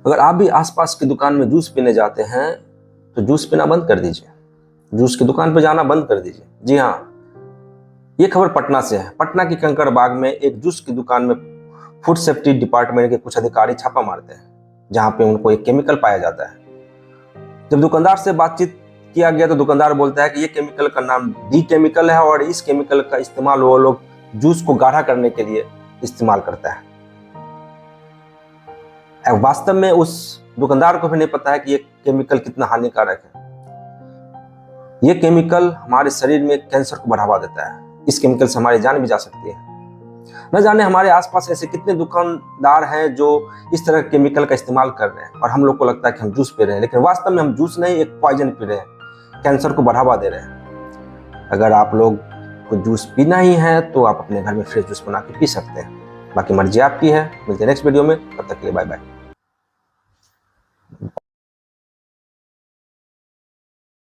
अगर आप भी आसपास की दुकान में जूस पीने जाते हैं तो जूस पीना बंद कर दीजिए, जूस की दुकान पर जाना बंद कर दीजिए। जी हाँ, ये खबर पटना से है। पटना की कंकड़बाग में एक जूस की दुकान में फूड सेफ्टी डिपार्टमेंट के कुछ अधिकारी छापा मारते हैं, जहां पे उनको एक केमिकल पाया जाता है। जब दुकानदार से बातचीत किया गया तो दुकानदार बोलता है कि ये केमिकल का नाम डी केमिकल है और इस केमिकल का इस्तेमाल वो लोग जूस को गाढ़ा करने के लिए इस्तेमाल करता है। वास्तव में उस दुकानदार को भी नहीं पता है कि ये केमिकल कितना हानिकारक है। ये केमिकल हमारे शरीर में कैंसर को बढ़ावा देता है। इस केमिकल से हमारी जान भी जा सकती है। न जाने हमारे आसपास ऐसे कितने दुकानदार हैं जो इस तरह के केमिकल का इस्तेमाल कर रहे हैं और हम लोग को लगता है कि हम जूस पी रहे हैं, लेकिन वास्तव में हम जूस नहीं, एक पॉइजन पी रहे हैं, कैंसर को बढ़ावा दे रहे हैं। अगर आप लोग को जूस पीना ही है तो आप अपने घर में फ्रेश जूस बना के पी सकते हैं। बाकी मर्जी आपकी है। मिलते हैं नेक्स्ट वीडियो में, तब तक के लिए बाय बाय।